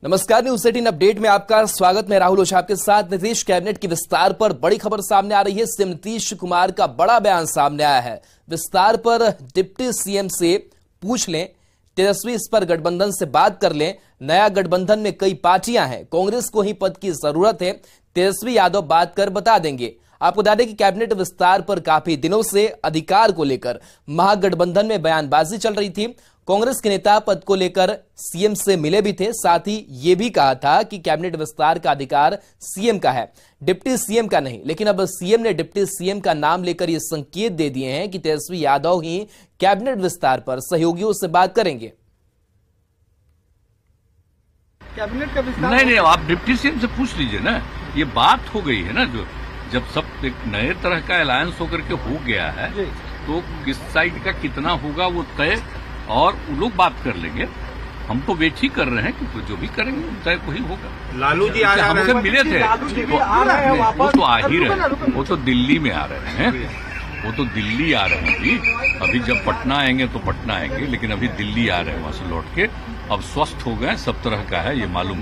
नमस्कार, news 18 update में आपका स्वागत। मैं राहुल ओझा आपके साथ। नीतीश कैबिनेट के विस्तार पर बड़ी खबर सामने आ रही है। सीएम नीतीश कुमार का बड़ा बयान सामने आया है। विस्तार पर डिप्टी सीएम से पूछ लें, तेजस्वी इस पर गठबंधन से बात कर लें। नया गठबंधन में कई पार्टियां हैं, कांग्रेस को ही पद की जरूरत है। तेजस्वी यादव बात कर बता देंगे। आपको बता दें कि कैबिनेट विस्तार पर काफी दिनों से अधिकार को लेकर महागठबंधन में बयानबाजी चल रही थी। कांग्रेस के नेता पद को लेकर सीएम से मिले भी थे, साथ ही यह भी कहा था कि कैबिनेट विस्तार का अधिकार सीएम का है, डिप्टी सीएम का नहीं। लेकिन अब सीएम ने डिप्टी सीएम का नाम लेकर यह संकेत दे दिए हैं कि तेजस्वी यादव ही कैबिनेट विस्तार पर सहयोगियों से बात करेंगे। कैबिनेट का विस्तार नहीं, आप डिप्टी सीएम से पूछ लीजिए ना। ये बात हो गई है ना, जो जब सब एक नए तरह का अलायंस होकर के हो गया है तो किस साइड का कितना होगा वो तय, और वो लोग बात कर लेंगे। हम तो वेट ही कर रहे हैं कि जो भी करेंगे तय वही होगा। लालू जी आ रहे हैं, हमसे मिले थे, वो तो आ ही रहे हैं। वो तो दिल्ली में आ रहे हैं, वो तो दिल्ली आ रहे हैं जी। अभी जब पटना आएंगे तो पटना आएंगे, लेकिन अभी दिल्ली आ रहे हैं वहां से लौट के। अब स्वस्थ हो गए, सब तरह का है ये मालूम,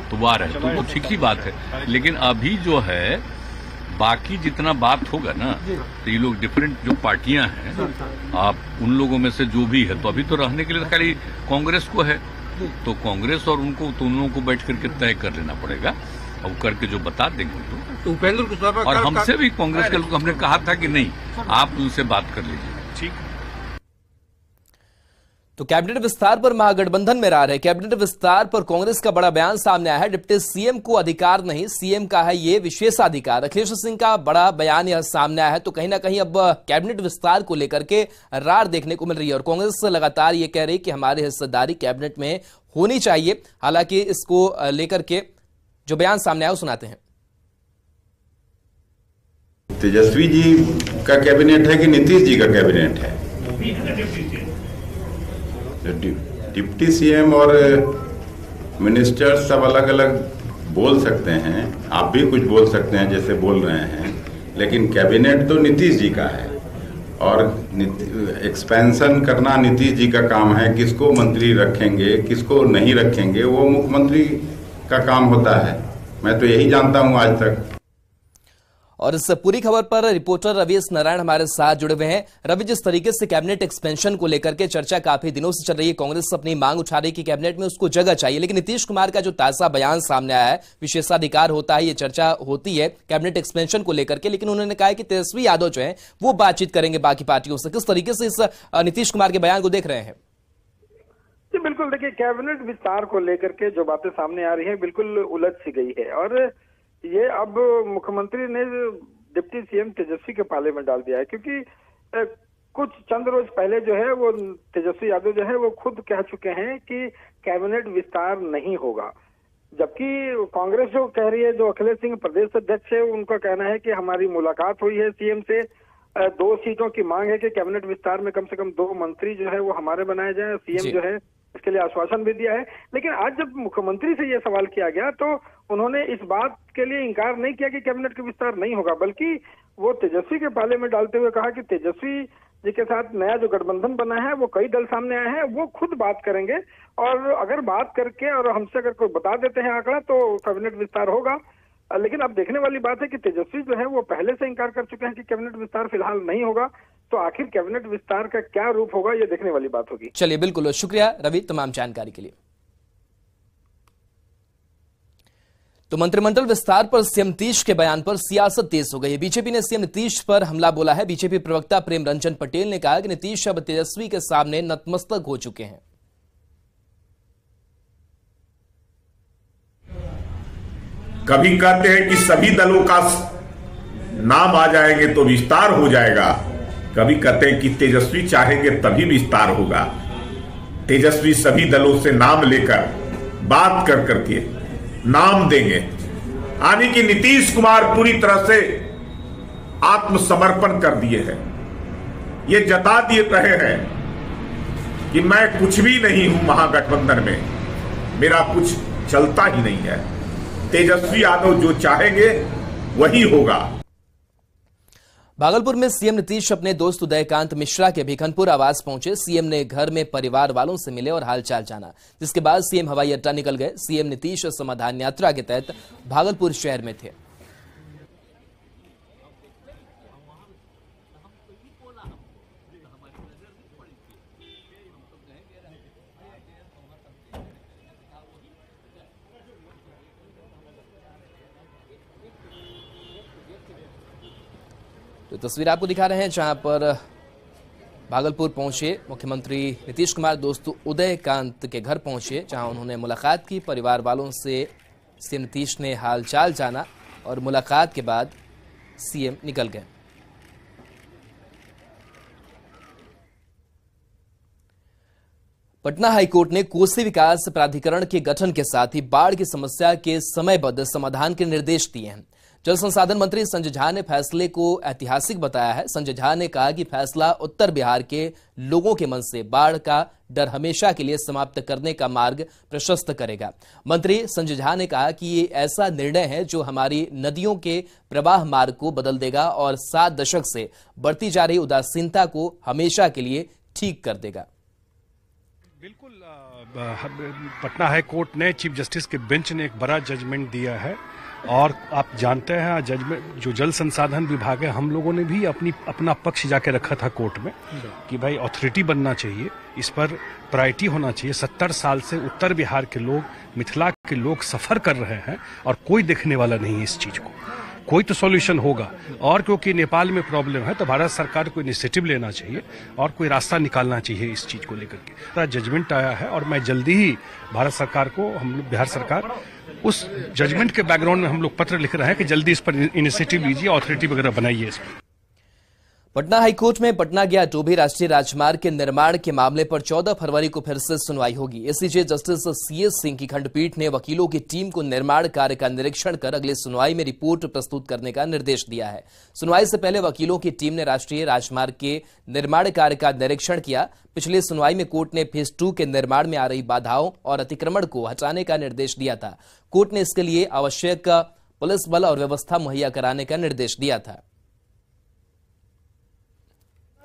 तो वो आ रहे हैं, तो वो ठीक ही बात है। लेकिन अभी जो है बाकी जितना बात होगा ना, तो ये लोग डिफरेंट जो पार्टियां हैं, आप उन लोगों में से जो भी है, तो अभी तो रहने के लिए तो खाली कांग्रेस को है, तो कांग्रेस और उनको तो उन लोगों को बैठ करके तय कर लेना पड़ेगा। और करके जो बता देंगे तो उपेंद्र कुशवाहा और हमसे भी कांग्रेस के लोग हमने कहा था कि नहीं, आप उनसे बात कर लीजिए। ठीक। तो कैबिनेट विस्तार पर महागठबंधन में रह रहे कैबिनेट विस्तार पर कांग्रेस का बड़ा बयान सामने आया है। डिप्टी सीएम को अधिकार नहीं, सीएम का है ये विशेषाधिकार। अखिलेश सिंह का बड़ा बयान यह सामने आया है। तो कहीं ना कहीं अब कैबिनेट विस्तार को लेकर के रार देखने को मिल रही है और कांग्रेस लगातार ये कह रही कि हमारी हिस्सेदारी कैबिनेट में होनी चाहिए। हालांकि इसको लेकर के जो बयान सामने आया वो सुनाते हैं। तेजस्वी जी का कैबिनेट है कि नीतीश जी का कैबिनेट है? डिप्टी सीएम और मिनिस्टर सब अलग अलग बोल सकते हैं, आप भी कुछ बोल सकते हैं जैसे बोल रहे हैं, लेकिन कैबिनेट तो नीतीश जी का है और एक्सपेंशन करना नीतीश जी का काम है। किसको मंत्री रखेंगे किसको नहीं रखेंगे वो मुख्यमंत्री का काम होता है। मैं तो यही जानता हूं आज तक। और इस पूरी खबर पर रिपोर्टर रवि नारायण हमारे साथ जुड़े हुए हैं। रवि, जिस तरीके से कैबिनेट एक्सपेंशन को लेकर के चर्चा काफी दिनों से चल रही है, कांग्रेस अपनी मांग उठा रही है कि कैबिनेट में उसको जगह चाहिए, लेकिन नीतीश कुमार का जो ताजा बयान सामने आया है, विशेषाधिकार होता है, ये चर्चा होती है कैबिनेट एक्सपेंशन को लेकर के, लेकिन उन्होंने कहा है कि तेजस्वी यादव जो है वो बातचीत करेंगे बाकी पार्टियों से। किस तरीके से इस नीतीश कुमार के बयान को देख रहे हैं? जी बिल्कुल, देखिए कैबिनेट विस्तार को लेकर के जो बातें सामने आ रही है बिल्कुल उलझ सी गई है और ये अब मुख्यमंत्री ने डिप्टी सीएम तेजस्वी के पाले में डाल दिया है, क्योंकि कुछ चंद रोज पहले जो है वो तेजस्वी यादव जो है वो खुद कह चुके हैं कि कैबिनेट विस्तार नहीं होगा। जबकि कांग्रेस जो कह रही है, जो अखिलेश सिंह प्रदेश अध्यक्ष है, उनका कहना है कि हमारी मुलाकात हुई है सीएम से, 2 सीटों की मांग है कि कैबिनेट विस्तार में कम से कम 2 मंत्री जो है वो हमारे बनाए जाए। सीएम जो है इसके लिए आश्वासन भी दिया है। लेकिन आज जब मुख्यमंत्री से यह सवाल किया गया तो उन्होंने इस बात के लिए इंकार नहीं किया कि कैबिनेट का विस्तार नहीं होगा, बल्कि वो तेजस्वी के पाले में डालते हुए कहा कि तेजस्वी जी के साथ नया जो गठबंधन बना है वो कई दल सामने आए हैं, वो खुद बात करेंगे और अगर बात करके और हमसे अगर कोई बता देते हैं आंकड़ा तो कैबिनेट विस्तार होगा। लेकिन अब देखने वाली बात है कि तेजस्वी जो है वो पहले से इंकार कर चुके हैं कि कैबिनेट विस्तार फिलहाल नहीं होगा, तो आखिर कैबिनेट विस्तार का क्या रूप होगा ये देखने वाली बात होगी। चलिए, बिल्कुल, शुक्रिया रवि तमाम जानकारी के लिए। तो मंत्रिमंडल विस्तार पर सीएम नीतीश के बयान पर सियासत तेज हो गई है। बीजेपी ने सीएम नीतीश पर हमला बोला है। बीजेपी प्रवक्ता प्रेम रंजन पटेल ने कहा कि नीतीश अब तेजस्वी के सामने नतमस्तक हो चुके हैं। कभी कहते हैं कि सभी दलों का नाम आ जाएंगे तो विस्तार हो जाएगा, कभी कहते हैं कि तेजस्वी चाहेंगे तभी विस्तार होगा। तेजस्वी सभी दलों से नाम लेकर बात कर करके नाम देंगे, यानी कि नीतीश कुमार पूरी तरह से आत्मसमर्पण कर दिए हैं। ये जता दिए रहे हैं कि मैं कुछ भी नहीं हूं महागठबंधन में, मेरा कुछ चलता ही नहीं है। तेजस्वी यादव जो चाहेंगे वही होगा। भागलपुर में सीएम नीतीश अपने दोस्त उदयकांत मिश्रा के भिखनपुर आवास पहुंचे। सीएम ने घर में परिवार वालों से मिले और हालचाल जाना, जिसके बाद सीएम हवाई अड्डा निकल गए। सीएम नीतीश समाधान यात्रा के तहत भागलपुर शहर में थे। तो तस्वीर आपको दिखा रहे हैं जहां पर भागलपुर पहुंचे मुख्यमंत्री नीतीश कुमार दोस्त उदयकांत के घर पहुंचे, जहां उन्होंने मुलाकात की। परिवार वालों से सीएम नीतीश ने हालचाल जाना और मुलाकात के बाद सीएम निकल गए। पटना हाईकोर्ट ने कोसी विकास प्राधिकरण के गठन के साथ ही बाढ़ की समस्या के समयबद्ध समाधान के निर्देश दिए हैं। जल संसाधन मंत्री संजय झा ने फैसले को ऐतिहासिक बताया है। संजय झा ने कहा कि फैसला उत्तर बिहार के लोगों के मन से बाढ़ का डर हमेशा के लिए समाप्त करने का मार्ग प्रशस्त करेगा। मंत्री संजय झा ने कहा कि ये ऐसा निर्णय है जो हमारी नदियों के प्रवाह मार्ग को बदल देगा और 7 दशक से बढ़ती जा रही उदासीनता को हमेशा के लिए ठीक कर देगा। बिल्कुल, पटना हाई कोर्ट ने चीफ जस्टिस के बेंच ने एक बड़ा जजमेंट दिया है और आप जानते हैं जजमेंट जो जल संसाधन विभाग है, हम लोगों ने भी अपना पक्ष जाके रखा था कोर्ट में कि भाई अथॉरिटी बनना चाहिए, इस पर प्रायोरिटी होना चाहिए। 70 साल से उत्तर बिहार के लोग, मिथिला के लोग सफर कर रहे हैं और कोई देखने वाला नहीं है इस चीज को। कोई तो सॉल्यूशन होगा और क्योंकि नेपाल में प्रॉब्लम है तो भारत सरकार को इनिशिएटिव लेना चाहिए और कोई रास्ता निकालना चाहिए इस चीज को लेकर के। पूरा जजमेंट आया है और मैं जल्दी ही भारत सरकार को, हम लोग बिहार सरकार, उस जजमेंट के बैकग्राउंड में हम लोग पत्र लिख रहे हैं कि जल्दी इस पर इनिशिएटिव लीजिए, अथॉरिटी वगैरह बनाइए इस पर। पटना हाईकोर्ट में पटना गया टोभी राष्ट्रीय राजमार्ग के निर्माण के मामले पर 14 फरवरी को फिर से सुनवाई होगी। एसीजे जस्टिस सीएस सिंह की खंडपीठ ने वकीलों की टीम को निर्माण कार्य का निरीक्षण कर अगले सुनवाई में रिपोर्ट प्रस्तुत करने का निर्देश दिया है। सुनवाई से पहले वकीलों की टीम ने राष्ट्रीय राजमार्ग के निर्माण कार्य का निरीक्षण किया। पिछली सुनवाई में कोर्ट ने फेज 2 के निर्माण में आ रही बाधाओं और अतिक्रमण को हटाने का निर्देश दिया था। कोर्ट ने इसके लिए आवश्यक पुलिस बल और व्यवस्था मुहैया कराने का निर्देश दिया था।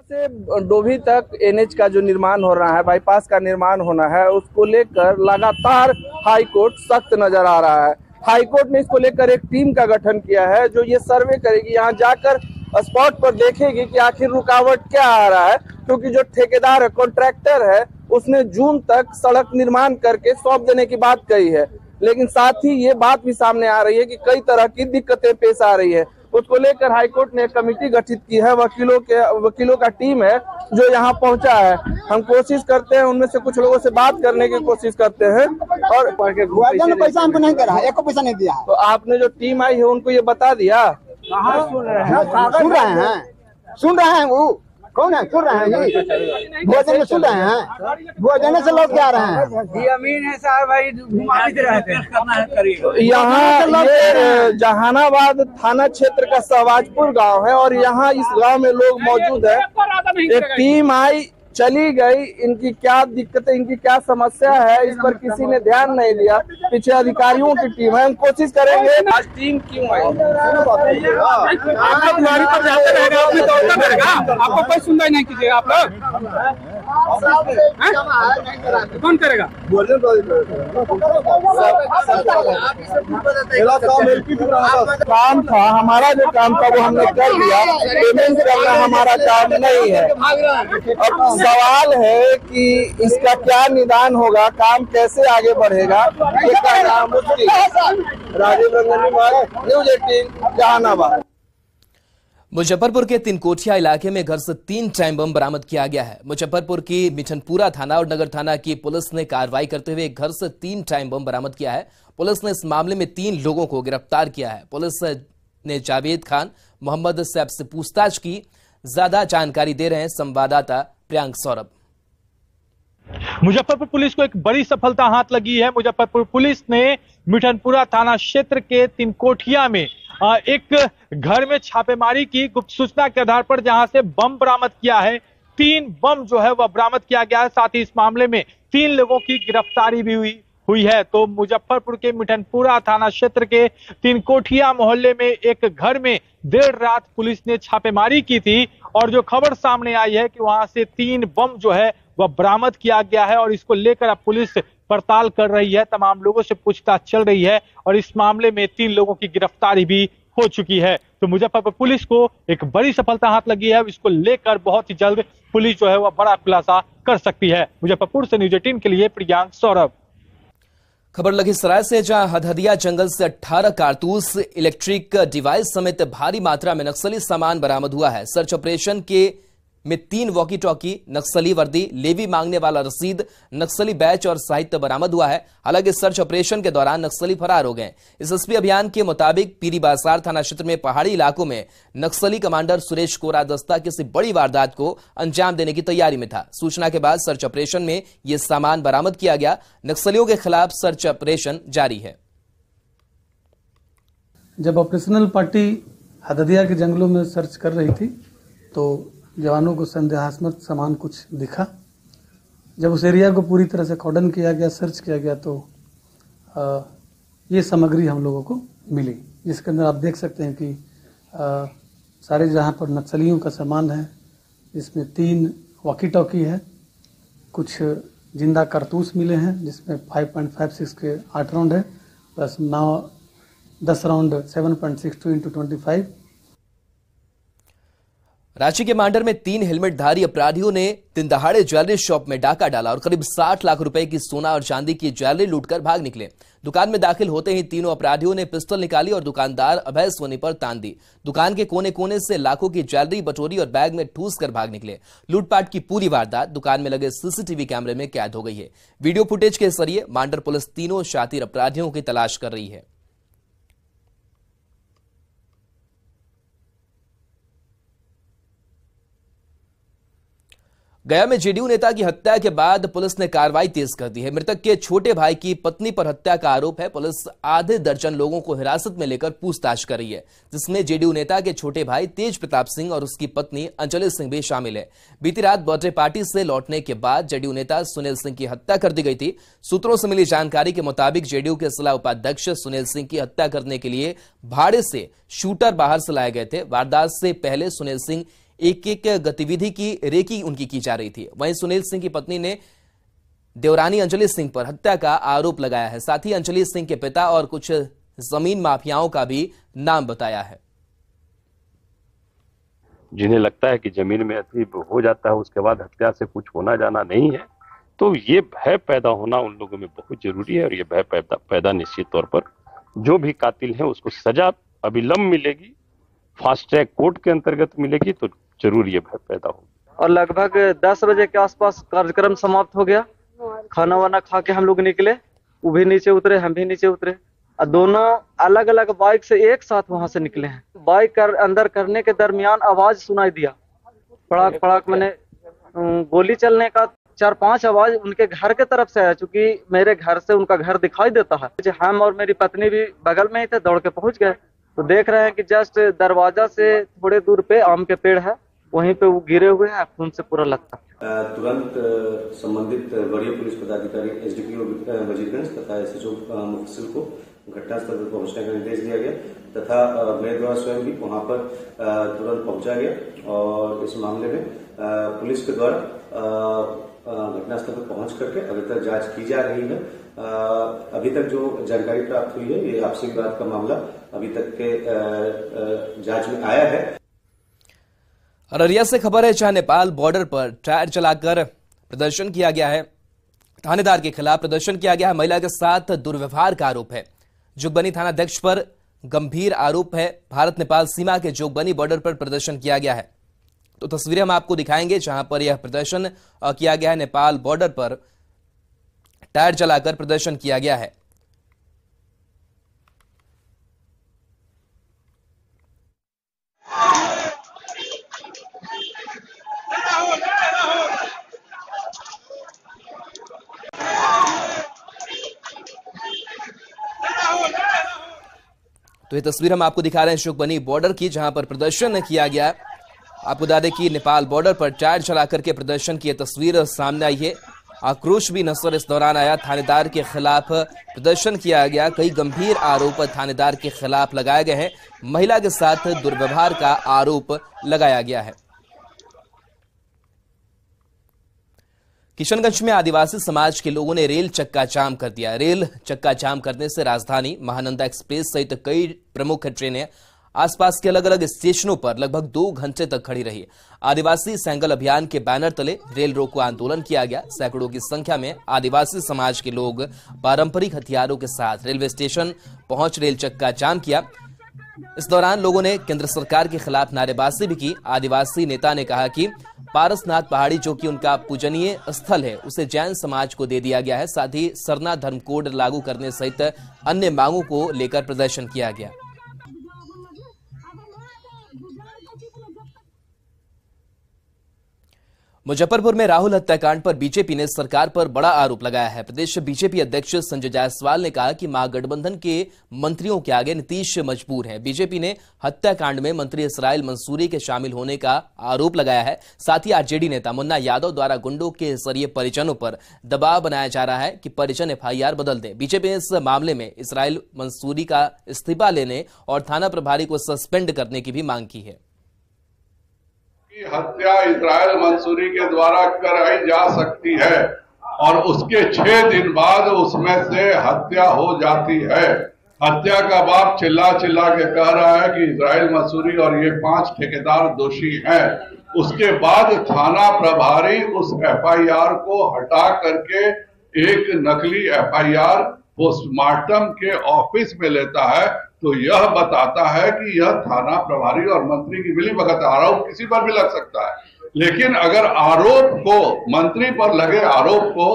से डोभी तक एनएच का जो निर्माण हो रहा है, बाईपास का निर्माण होना है, उसको लेकर लगातार हाई कोर्ट सख्त नजर आ रहा है। हाई कोर्ट ने इसको लेकर एक टीम का गठन किया है जो ये सर्वे करेगी, यहाँ जाकर स्पॉट पर देखेगी कि आखिर रुकावट क्या आ रहा है, क्योंकि जो ठेकेदार है, कॉन्ट्रैक्टर है, उसने जून तक सड़क निर्माण करके सौंप देने की बात कही है। लेकिन साथ ही ये बात भी सामने आ रही है कि कई तरह की दिक्कतें पेश आ रही है। उसको लेकर हाईकोर्ट ने कमेटी गठित की है। वकीलों का टीम है जो यहाँ पहुंचा है। हम कोशिश करते हैं, उनमें से कुछ लोगों से बात करने की कोशिश करते हैं। और पैसा हमको नहीं करा, एक पैसा नहीं दिया। तो आपने जो टीम आई है उनको ये बता दिया? सुन रहे हैं वो कौन है? सुन रहे हैं, भोजन में सुन रहे हैं, भोजन से लौट के आ रहे हैं। अमीन है साहब भाई, यहाँ ये जहानाबाद थाना क्षेत्र का सहवाजपुर गांव है और यहाँ इस गांव में लोग मौजूद है। एक टीम आई, चली गई, इनकी क्या दिक्कतें, इनकी क्या समस्या है, इस पर किसी ने ध्यान नहीं दिया। पीछे अधिकारियों की टीम है, हम कोशिश करेंगे। आज टीम क्यों आई? आपको कोई सुनवाई नहीं कीजिएगा, आप लोग कौन करेगा? काम था हमारा, जो काम था वो हमने कर दिया। पेमेंट करना हमारा काम नहीं है। अब सवाल है कि इसका क्या निदान होगा, काम कैसे आगे बढ़ेगा, ये कहना मुश्किल है। राजीव रंजन, न्यूज़ 18, जहानाबाद। मुजफ्फरपुर के तिनकोठिया इलाके में घर से 3 टाइम बम बरामद किया गया है। मुजफ्फरपुर की मिठनपुरा थाना और नगर थाना की पुलिस ने कार्रवाई करते हुए घर से 3 टाइम बम बरामद किया है। पुलिस ने इस मामले में 3 लोगों को गिरफ्तार किया है। पुलिस ने जावेद खान, मोहम्मद सैफ से पूछताछ की। ज्यादा जानकारी दे रहे हैं संवाददाता प्रियांक सौरभ। मुजफ्फरपुर पुलिस को एक बड़ी सफलता हाथ लगी है। मुजफ्फरपुर पुलिस ने मिठनपुरा थाना क्षेत्र के तिनकोठिया में एक घर में छापेमारी की गुप्त सूचना के आधार पर, जहां से बम बरामद किया है। 3 बम जो है वह बरामद किया गया है। साथ ही इस मामले में 3 लोगों की गिरफ्तारी भी हुई। हुई है। तो मुजफ्फरपुर के मिठनपुरा थाना क्षेत्र के तीन कोठिया मोहल्ले में एक घर में देर रात पुलिस ने छापेमारी की थी और जो खबर सामने आई है कि वहां से 3 बम जो है वह बरामद किया गया है और इसको लेकर अब पुलिस पड़ताल कर रही है, तमाम लोगों से पूछताछ चल रही है और इस मामले में 3 लोगों की गिरफ्तारी भी हो चुकी है। तो मुजफ्फरपुर पुलिस को एक बड़ी सफलता हाथ लगी है, इसको लेकर बहुत ही जल्द पुलिस जो है वह बड़ा खुलासा कर सकती है। मुजफ्फरपुर से न्यूज 18 के लिए प्रियांक सौरभ। खबर लखीसराय से, जहां हदहदिया जंगल से 18 कारतूस, इलेक्ट्रिक डिवाइस समेत भारी मात्रा में नक्सली सामान बरामद हुआ है। सर्च ऑपरेशन में 3 वॉकी टॉकी, नक्सली वर्दी, लेवी मांगने वाला रसीद, नक्सली बैच और साहित्य बरामद हुआ है। हालांकि सर्च ऑपरेशन के दौरान नक्सली फरार हो गए। इस एसपी अभियान के मुताबिक पीरी बाजार थाना क्षेत्र में पहाड़ी इलाकों में नक्सली कमांडर सुरेश कोरा दस्ता किसी बड़ी वारदात को अंजाम देने की तैयारी में था। सूचना के बाद सर्च ऑपरेशन में यह सामान बरामद किया गया। नक्सलियों के खिलाफ सर्च ऑपरेशन जारी है। जब ऑपरेशनल पार्टी हदहदिया के जंगलों में सर्च कर रही थी तो जवानों को संदेहास्पद सामान कुछ दिखा। जब उस एरिया को पूरी तरह से कॉर्डन किया गया, सर्च किया गया तो ये सामग्री हम लोगों को मिली, जिसके अंदर आप देख सकते हैं कि सारे जहां पर नक्सलियों का सामान है, इसमें 3 वॉकी टॉकी है, कुछ जिंदा कारतूस मिले हैं जिसमें 5.56 के 8 राउंड है, प्लस 10 राउंड 7.62 × 25। रांची के मांडर में 3 हेलमेटधारी अपराधियों ने दिन दहाड़े ज्वेलरी शॉप में डाका डाला और करीब 60 लाख रुपए की सोना और चांदी की ज्वेलरी लूटकर भाग निकले। दुकान में दाखिल होते ही तीनों अपराधियों ने पिस्टल निकाली और दुकानदार अभय सोनी पर तान दी। दुकान के कोने कोने से लाखों की ज्वेलरी बटोरी और बैग में ठूस कर भाग निकले। लूटपाट की पूरी वारदात दुकान में लगे सीसीटीवी कैमरे में कैद हो गई है। वीडियो फुटेज के जरिए मांडर पुलिस तीनों शातिर अपराधियों की तलाश कर रही है। गया में जेडीयू नेता की हत्या के बाद पुलिस ने कार्रवाई तेज कर दी है। मृतक के छोटे भाई की पत्नी पर हत्या का आरोप है। पुलिस आधे दर्जन लोगों को हिरासत में लेकर पूछताछ कर रही है, जिसमें जेडीयू नेता के छोटे भाई तेज प्रताप सिंह और उसकी पत्नी अंजलि सिंह भी शामिल है। बीती रात बर्थडे पार्टी से लौटने के बाद जेडीयू नेता सुनील सिंह की हत्या कर दी गई थी। सूत्रों से मिली जानकारी के मुताबिक जेडीयू के जिला उपाध्यक्ष सुनील सिंह की हत्या करने के लिए भाड़े से शूटर बाहर से लाए गए थे। वारदात से पहले सुनील सिंह एक गतिविधि की रेकी उनकी की जा रही थी। वहीं सुनील सिंह की पत्नी ने देवरानी अंजलि सिंह पर हत्या का आरोप लगाया है। साथ ही अंजलि सिंह के पिता और कुछ जमीन माफियाओं का भी नाम बताया है। जिन्हें लगता है कि जमीन में अति हो जाता है उसके बाद हत्या से कुछ होना जाना नहीं है, तो ये भय पैदा होना उन लोगों में बहुत जरूरी है। और ये भय पैदा निश्चित तौर पर जो भी कातिल है उसको सजा अविलंब मिलेगी, फास्ट ट्रैक कोर्ट के अंतर्गत मिलेगी, तो जरूर ये भय पैदा हो। और लगभग 10 बजे के आसपास कार्यक्रम समाप्त हो गया। खाना वाना खा के हम लोग निकले, वो भी नीचे उतरे, हम भी नीचे उतरे और दोनों अलग अलग बाइक से एक साथ वहां से निकले हैं। बाइक अंदर करने के दरमियान आवाज सुनाई दिया, फड़ाक फड़ाक, मैंने गोली चलने का 4-5 आवाज उनके घर के तरफ से है। चूंकि मेरे घर से उनका घर दिखाई देता है, हम और मेरी पत्नी भी बगल में ही थे, दौड़ के पहुंच गए तो देख रहे हैं कि जस्ट दरवाजा से थोड़े दूर पे आम के पेड़ है, वहीं पे वो गिरे हुए हैं, खून से पूरा लगता। तुरंत संबंधित वरीय पुलिस पदाधिकारी एसडीपीओ वजीरगंज तथा एसएचओ मुफस्सिल को घटनास्थल पर पहुंचने का निर्देश दिया गया तथा मेरे द्वारा स्वयं भी वहां पर तुरंत पहुंचा गया और इस मामले में पुलिस के द्वारा घटनास्थल पर पहुंच करके अभी तक जांच की जा रही है। अभी तक जो जानकारी प्राप्त हुई है, ये आपसी विवाद का मामला अभी तक के जांच में आया है। अररिया से खबर है, जहां नेपाल बॉर्डर पर टायर चलाकर प्रदर्शन किया गया है। थानेदार के खिलाफ प्रदर्शन किया गया है। महिला के साथ दुर्व्यवहार का आरोप है। जोगबनी थानाध्यक्ष पर गंभीर आरोप है। भारत नेपाल सीमा के जोगबनी बॉर्डर पर प्रदर्शन किया गया है। तो तस्वीरें हम आपको दिखाएंगे जहां पर यह प्रदर्शन किया गया है। नेपाल बॉर्डर पर टायर चलाकर प्रदर्शन किया गया है। तो ये तस्वीर हम आपको दिखा रहे हैं जोगबनी बॉर्डर की, जहां पर प्रदर्शन किया गया है। आपको बता दें कि नेपाल बॉर्डर पर टायर चला करके प्रदर्शन की तस्वीर सामने आई है। आक्रोश भी नजर इस दौरान आया। थानेदार के खिलाफ प्रदर्शन किया गया। कई गंभीर आरोप थानेदार के खिलाफ लगाए गए हैं। महिला के साथ दुर्व्यवहार का आरोप लगाया गया है। किशनगंज में आदिवासी समाज के लोगों ने रेल चक्का जाम कर दिया। रेल चक्का जाम करने से राजधानी, महानंदा एक्सप्रेस सहित कई प्रमुख ट्रेनें आसपास के अलग अलग स्टेशनों पर लगभग 2 घंटे तक खड़ी रही। आदिवासी सेंगल अभियान के बैनर तले रेल रोको आंदोलन किया गया। सैकड़ों की संख्या में आदिवासी समाज के लोग पारंपरिक हथियारों के साथ रेलवे स्टेशन पहुंच रेल चक्का जाम किया। इस दौरान लोगों ने केंद्र सरकार के खिलाफ नारेबाजी भी की। आदिवासी नेता ने कहा कि पारसनाथ पहाड़ी जो कि उनका पूजनीय स्थल है, उसे जैन समाज को दे दिया गया है। साथ ही सरना धर्म कोड लागू करने सहित अन्य मांगों को लेकर प्रदर्शन किया गया। मुजफ्फरपुर में राहुल हत्याकांड पर बीजेपी ने सरकार पर बड़ा आरोप लगाया है। प्रदेश बीजेपी अध्यक्ष संजय जायसवाल ने कहा कि महागठबंधन के मंत्रियों के आगे नीतीश मजबूर है। बीजेपी ने हत्याकांड में मंत्री इसराइल मंसूरी के शामिल होने का आरोप लगाया है। साथ ही आरजेडी नेता मुन्ना यादव द्वारा गुंडों के जरिए परिजनों पर दबाव बनाया जा रहा है कि परिजन एफआईआर बदल दें। बीजेपी ने इस मामले में इसराइल मंसूरी का इस्तीफा लेने और थाना प्रभारी को सस्पेंड करने की भी मांग की है। हत्या इसराइल मंसूरी के द्वारा कराई जा सकती है और उसके 6 दिन बाद उसमें से हत्या हो जाती है। हत्या का बाप चिल्ला चिल्ला के कह रहा है कि इसराइल मंसूरी और ये 5 ठेकेदार दोषी हैं। उसके बाद थाना प्रभारी उस एफआईआर को हटा करके एक नकली एफआईआर पोस्टमार्टम के ऑफिस में लेता है, तो यह बताता है कि यह थाना प्रभारी और मंत्री की मिलीभगत। आरोप किसी पर भी लग सकता है, लेकिन अगर आरोप को, मंत्री पर लगे आरोप को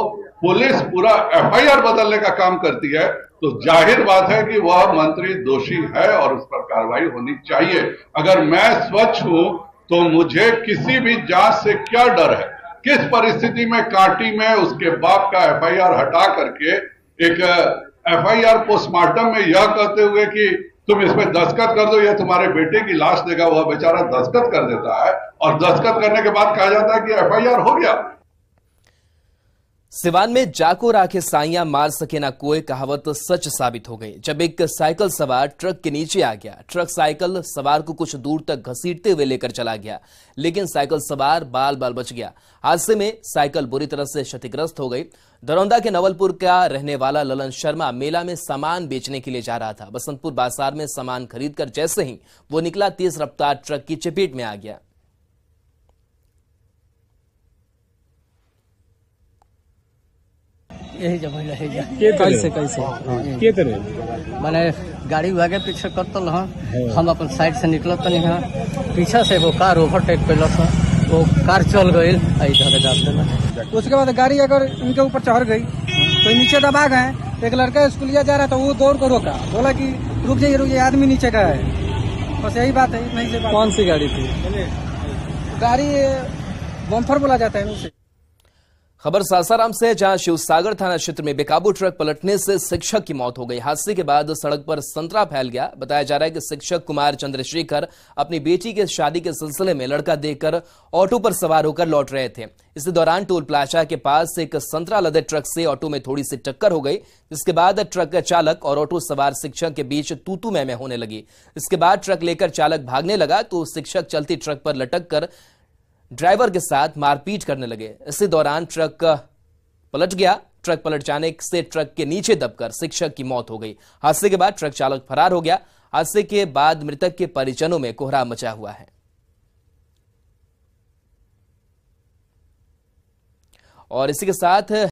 पुलिस पूरा एफआईआर बदलने का काम करती है, तो जाहिर बात है कि वह मंत्री दोषी है और उस पर कार्रवाई होनी चाहिए। अगर मैं स्वच्छ हूं तो मुझे किसी भी जांच से क्या डर है? किस परिस्थिति में कांटी में उसके बाप का एफआईआर हटा करके एक एफआईआर पोस्टमार्टम में यह कहते हुए कि तुम इसमें दस्तखत कर दो, यह तुम्हारे बेटे की लाश देगा, वह बेचारा दस्तखत कर देता है और दस्तखत करने के बाद कहा जाता है कि एफआईआर हो गया। सिवान में जाको राखे साइयां मार सके ना कोई कहावत सच साबित हो गई जब एक साइकिल सवार ट्रक के नीचे आ गया। ट्रक साइकिल सवार को कुछ दूर तक घसीटते हुए लेकर चला गया, लेकिन साइकिल सवार बाल बाल बच गया। हादसे में साइकिल बुरी तरह से क्षतिग्रस्त हो गई। दरौंदा के नवलपुर का रहने वाला ललन शर्मा मेला में सामान बेचने के लिए जा रहा था। बसंतपुर बाजार में सामान खरीदकर जैसे ही वो निकला, तेज रफ्तार ट्रक की चपेट में आ गया। यही जब कैसे मैंने गाड़ी भागे पीछे करतल हम अपन साइड से निकलत तनी पीछे से वो कार ओवरटेक कैलस, वो कार चल गई इधर। उसके बाद गाड़ी अगर इनके ऊपर चढ़ गई तो नीचे दबा गए। एक लड़का स्कूलिया जा रहा था, वो दौड़ को रोका, बोला कि रुक जाइए आदमी नीचे का है। बस यही बात है, नहीं से बात। कौन सी गाड़ी थी? गाड़ी बम्फर बोला जाता है उसे। खबर सासाराम से, जहां शिवसागर थाना क्षेत्र में बेकाबू ट्रक पलटने से शिक्षक की मौत हो गई। हादसे के बाद सड़क पर संतरा फैल गया। बताया जा रहा है कि शिक्षक कुमार चंद्रशेखर अपनी बेटी के शादी के सिलसिले में लड़का देखकर ऑटो पर सवार होकर लौट रहे थे। इसी दौरान टोल प्लाजा के पास एक संतरा लदे ट्रक से ऑटो में थोड़ी सी टक्कर हो गई, जिसके बाद ट्रक चालक और ऑटो सवार शिक्षक के बीच तू-तू मैं होने लगी। इसके बाद ट्रक लेकर चालक भागने लगा तो शिक्षक चलती ट्रक पर लटक कर ड्राइवर के साथ मारपीट करने लगे। इसी दौरान ट्रक पलट गया। ट्रक पलट जाने से ट्रक के नीचे दबकर शिक्षक की मौत हो गई। हादसे के बाद ट्रक चालक फरार हो गया। हादसे के बाद मृतक के परिजनों में कोहराम मचा हुआ है। और इसी के साथ